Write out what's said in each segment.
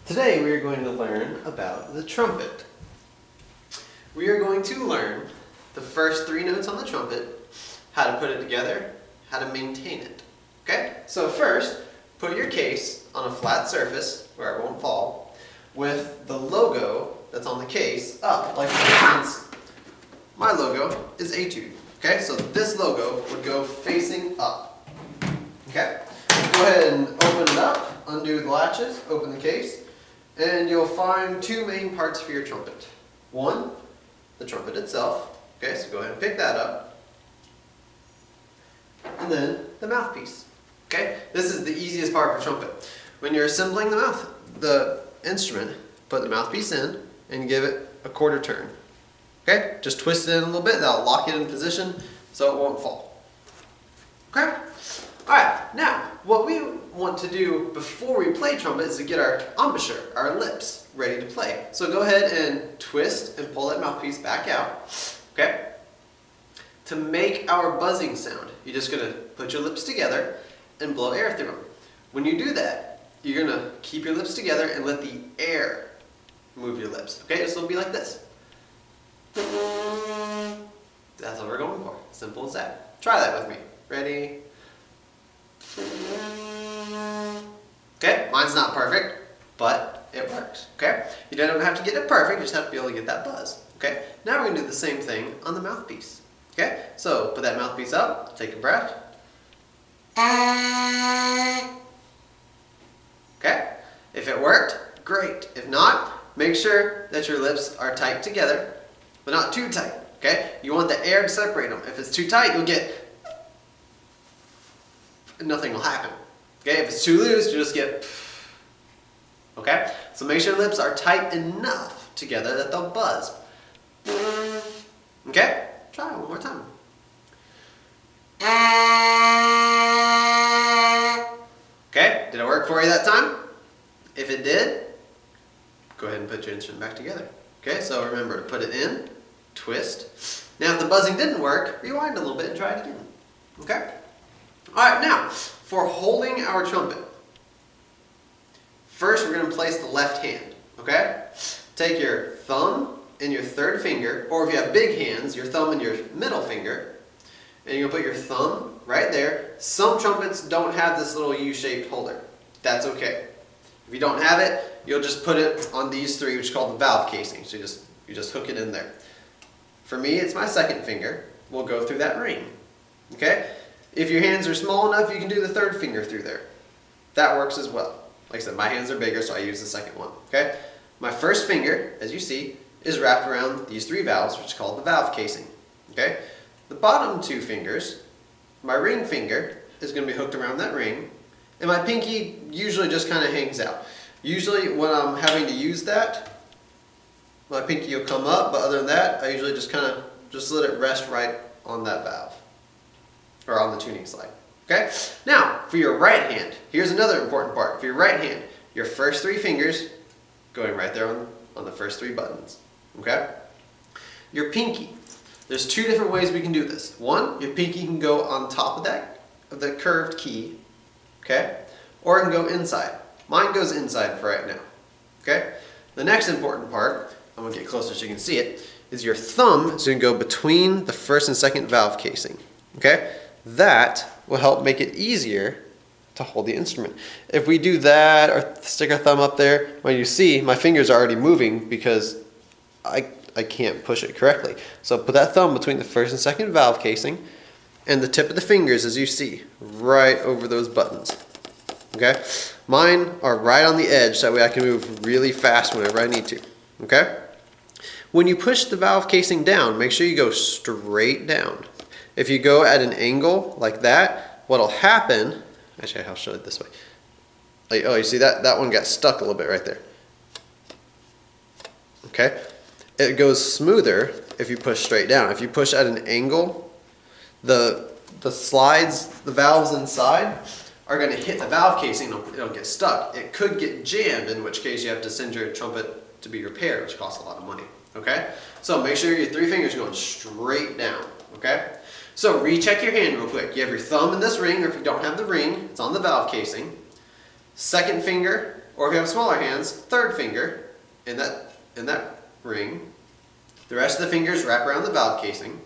Today we are going to learn about the trumpet. We are going to learn the first three notes on the trumpet, how to put it together, how to maintain it. Okay? So first, put your case on a flat surface where it won't fall, with the logo that's on the case up. Like for instance, my logo is Etude. Okay? So this logo would go facing up. Okay? Go ahead and open it up, undo the latches, open the case, and you'll find two main parts for your trumpet. One, the trumpet itself. Okay, so go ahead and pick that up. And then the mouthpiece. Okay, this is the easiest part of a trumpet. When you're assembling the instrument, put the mouthpiece in and give it a quarter turn. Okay, just twist it in a little bit, that'll lock it in position so it won't fall. Okay? Alright, now what we want to do before we play trumpet is to get our embouchure, our lips, ready to play. So go ahead and twist and pull that mouthpiece back out. Okay? To make our buzzing sound, you're just going to put your lips together and blow air through them. When you do that, you're going to keep your lips together and let the air move your lips. Okay? So it'll be like this. That's what we're going for. Simple as that. Try that with me. Ready? Okay, mine's not perfect, but it works. Okay? You don't have to get it perfect, you just have to be able to get that buzz. Okay? Now we're going to do the same thing on the mouthpiece. Okay? So put that mouthpiece up, take a breath. Okay? If it worked, great. If not, make sure that your lips are tight together, but not too tight. Okay? You want the air to separate them. If it's too tight, you'll get... nothing will happen. Okay? If it's too loose, you just get... Okay? So make sure your lips are tight enough together that they'll buzz. Okay? Try it one more time. Okay? Did it work for you that time? If it did, go ahead and put your instrument back together. Okay? So remember to put it in, twist. Now if the buzzing didn't work, rewind a little bit and try it again. Okay? Alright, now, for holding our trumpet, first we're going to place the left hand, okay? Take your thumb and your third finger, or if you have big hands, your thumb and your middle finger, and you're going to put your thumb right there. Some trumpets don't have this little U-shaped holder. That's okay. If you don't have it, you'll just put it on these three, which is called the valve casing. So you just hook it in there. For me, it's my second finger. We'll go through that ring, okay? If your hands are small enough, you can do the third finger through there. That works as well. Like I said, my hands are bigger, so I use the second one. Okay? My first finger, as you see, is wrapped around these three valves, which is called the valve casing. Okay? The bottom two fingers, my ring finger, is going to be hooked around that ring, and my pinky usually just kind of hangs out. Usually when I'm having to use that, my pinky will come up, but other than that, I usually just kind of let it rest right on that valve. Or on the tuning slide. Okay? Now, for your right hand, here's another important part. For your right hand, your first three fingers going right there on the first three buttons. Okay? Your pinky. There's two different ways we can do this. One, your pinky can go on top of the curved key. Okay? Or it can go inside. Mine goes inside for right now. Okay? The next important part, I'm going to get closer so you can see it, is your thumb is going to go between the first and second valve casing. Okay? That will help make it easier to hold the instrument. If we do that or stick our thumb up there, when you see my fingers are already moving because I can't push it correctly. So put that thumb between the first and second valve casing and the tip of the fingers, as you see, right over those buttons. Okay? Mine are right on the edge, so that way I can move really fast whenever I need to. Okay? When you push the valve casing down, make sure you go straight down. If you go at an angle like that, what'll happen, actually I'll show it this way. Like, oh, you see that one got stuck a little bit right there. Okay? It goes smoother if you push straight down. If you push at an angle, the slides, the valves inside are going to hit the valve casing, it'll get stuck. It could get jammed, in which case you have to send your trumpet to be repaired, which costs a lot of money. Okay? So make sure your three fingers are going straight down. Okay? So recheck your hand real quick. You have your thumb in this ring, or if you don't have the ring, it's on the valve casing. Second finger or if you have smaller hands, third finger in that ring. The rest of the fingers wrap around the valve casing.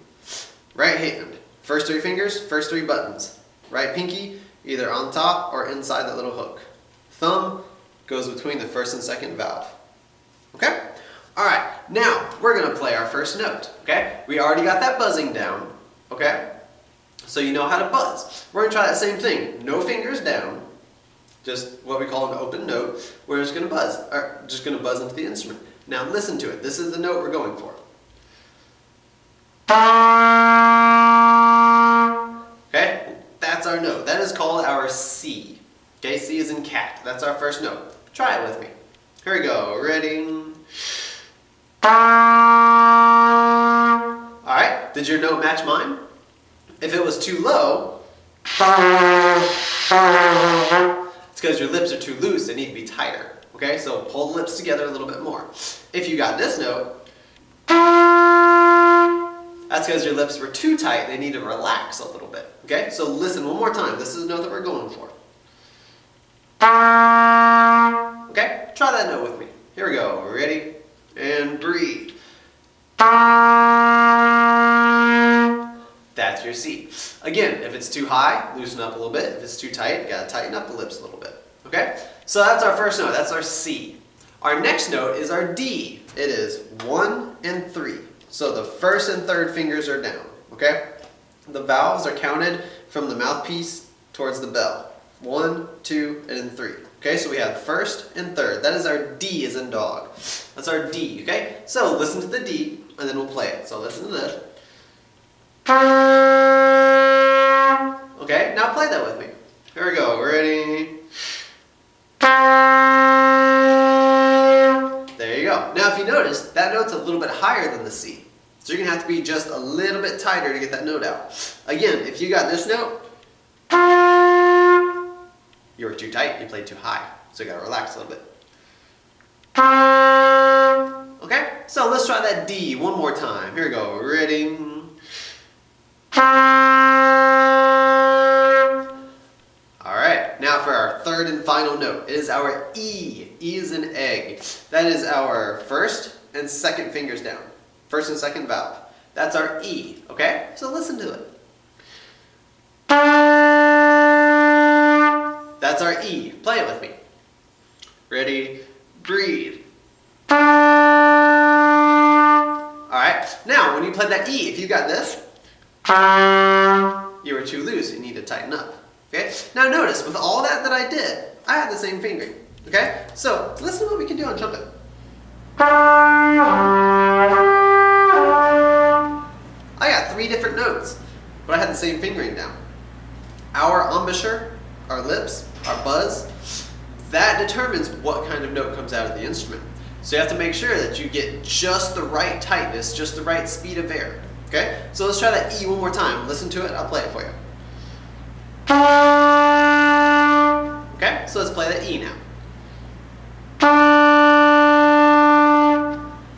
Right hand, first 3 fingers, first 3 buttons. Right pinky, either on top or inside that little hook. Thumb goes between the first and second valve. Okay? Alright, now we're going to play our first note. Okay? We already got that buzzing down. Okay? So you know how to buzz. We're going to try that same thing. No fingers down. Just what we call an open note. We're just going to buzz. Or just going to buzz into the instrument. Now listen to it. This is the note we're going for. Okay? That's our note. That is called our C. Okay? C is in cat. That's our first note. Try it with me. Here we go. Ready? Alright, did your note match mine? If it was too low, it's because your lips are too loose, they need to be tighter. Okay, so pull the lips together a little bit more. If you got this note, that's because your lips were too tight, they need to relax a little bit. Okay, so listen one more time. This is the note that we're going for. Okay, try that note with me. Here we go. Ready? And breathe. That's your C. Again, if it's too high, loosen up a little bit. If it's too tight, you gotta tighten up the lips a little bit. Okay? So that's our first note. That's our C. Our next note is our D. It is 1 and 3. So the first and third fingers are down. Okay? The valves are counted from the mouthpiece towards the bell. 1, 2, and 3. Okay, so we have first and third. That is our D as in dog. That's our D, okay? So listen to the D, and then we'll play it. So listen to this. Okay, now play that with me. Here we go, ready? There you go. Now if you notice, that note's a little bit higher than the C. So you're gonna have to be just a little bit tighter to get that note out. Again, if you got this note, you were too tight, you played too high. So you gotta relax a little bit. Okay, so let's try that D one more time. Here we go, ready? Alright, now for our third and final note. It is our E. E is an egg. That is our first and second fingers down. First and second valve. That's our E, okay? So listen to it. That's our E. Play it with me. Ready? Breathe. Alright, now when you play that E, if you got this, you were too loose, you need to tighten up. Okay? Now notice, with all that I did, I had the same fingering. Okay? So, listen to what we can do on trumpet. I got 3 different notes, but I had the same fingering down. Our embouchure, our lips, our buzz, that determines what kind of note comes out of the instrument. So you have to make sure that you get just the right tightness, just the right speed of air. Okay? So let's try that E one more time. Listen to it, I'll play it for you. Okay? So let's play that E now.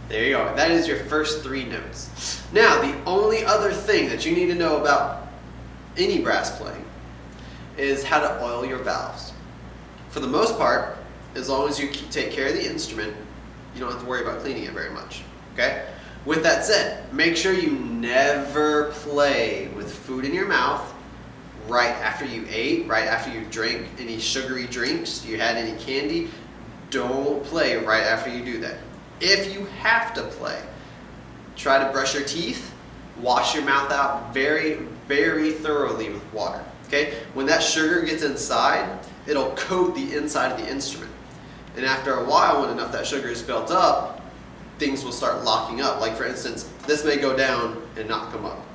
There you go. That is your first 3 notes. Now, the only other thing that you need to know about any brass playing is how to oil your valves. For the most part, as long as you take care of the instrument, you don't have to worry about cleaning it very much. Okay? With that said, make sure you never play with food in your mouth right after you ate, right after you drank any sugary drinks, you had any candy. Don't play right after you do that. If you have to play, try to brush your teeth, wash your mouth out very, very thoroughly with water. Okay? When that sugar gets inside, it'll coat the inside of the instrument. And after a while, when enough that sugar is built up, things will start locking up. Like for instance, this may go down and not come up.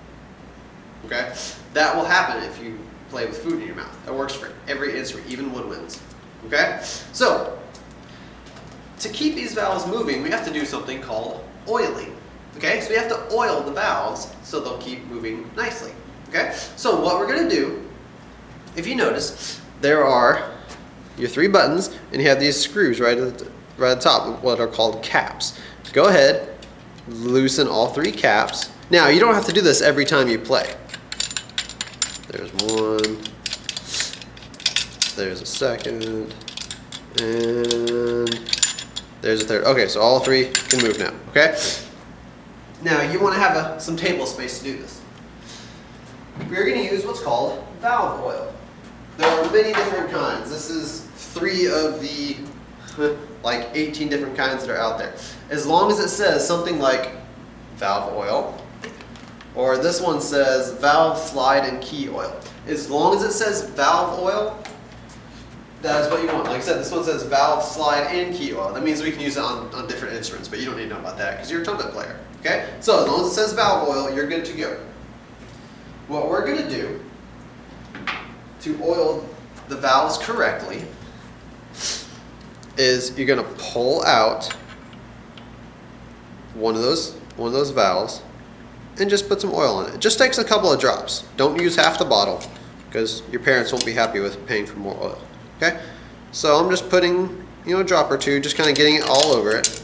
Okay? That will happen if you play with food in your mouth. That works for every instrument, even woodwinds. Okay? So, to keep these valves moving, we have to do something called oiling. Okay? So we have to oil the valves so they'll keep moving nicely. Okay? So what we're going to do, if you notice, there are your 3 buttons, and you have these screws right at the top, what are called caps. Go ahead, loosen all 3 caps. Now, you don't have to do this every time you play. There's one, there's a second, and There's a third. Okay, so all three can move now, okay? Now, you want to have some table space to do this. We're going to use what's called valve oil. There are many different kinds. This is 3 of the like 18 different kinds that are out there. As long as it says something like valve oil, or this one says valve slide and key oil. As long as it says valve oil, that is what you want. Like I said, this one says valve slide and key oil. That means we can use it on different instruments, but you don't need to know about that because you're a trumpet player. Okay? So as long as it says valve oil, you're good to go. What we're going to do to oil the valves correctly is you're going to pull out one of those valves and just put some oil in it. It just takes a couple of drops. Don't use half the bottle because your parents won't be happy with paying for more oil. Okay? So I'm just putting, a drop or two, just kind of getting it all over it.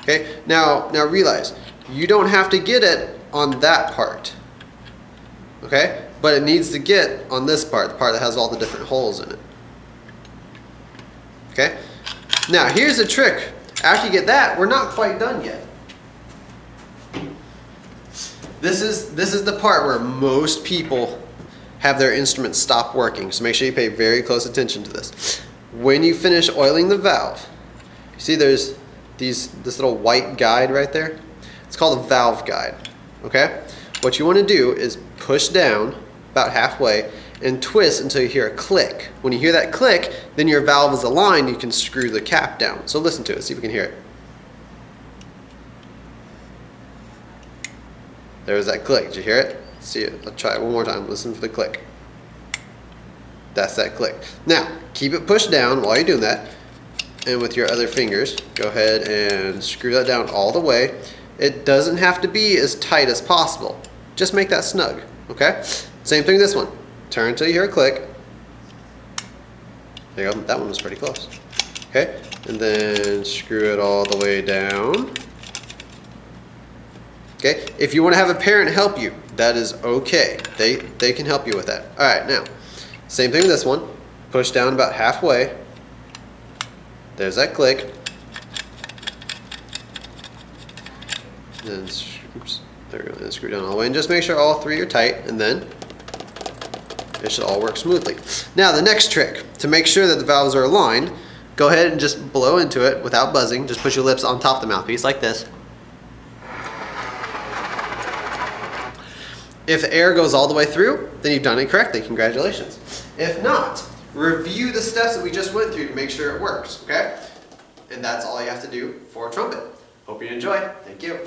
Okay? Now realize, you don't have to get it on that part. Okay? But it needs to get on this part, the part that has all the different holes in it. Okay? Now, here's a trick. After you get that, we're not quite done yet. This is the part where most people have their instruments stop working. So make sure you pay very close attention to this. When you finish oiling the valve, you see there's this little white guide right there? It's called a valve guide. Okay? What you want to do is push down about halfway and twist until you hear a click. When you hear that click, then your valve is aligned, you can screw the cap down. So listen to it, see if we can hear it. There's that click, did you hear it? See it, let's try it one more time, listen for the click. That's that click. Now, keep it pushed down while you're doing that, and with your other fingers, go ahead and screw that down all the way. It doesn't have to be as tight as possible. Just make that snug, okay? Same thing with this one. Turn until you hear a click. There you go, that one was pretty close. Okay, and then screw it all the way down. Okay, if you want to have a parent help you, that is okay. They can help you with that. All right, now, same thing with this one. Push down about halfway. There's that click. Then, oops, there we go. Then screw down all the way, and just make sure all three are tight, and then it should all work smoothly. Now, the next trick, to make sure that the valves are aligned, go ahead and just blow into it without buzzing. Just put your lips on top of the mouthpiece like this. If air goes all the way through, then you've done it correctly. Congratulations. If not, review the steps that we just went through to make sure it works, okay? And that's all you have to do for a trumpet. Hope you enjoy. Thank you.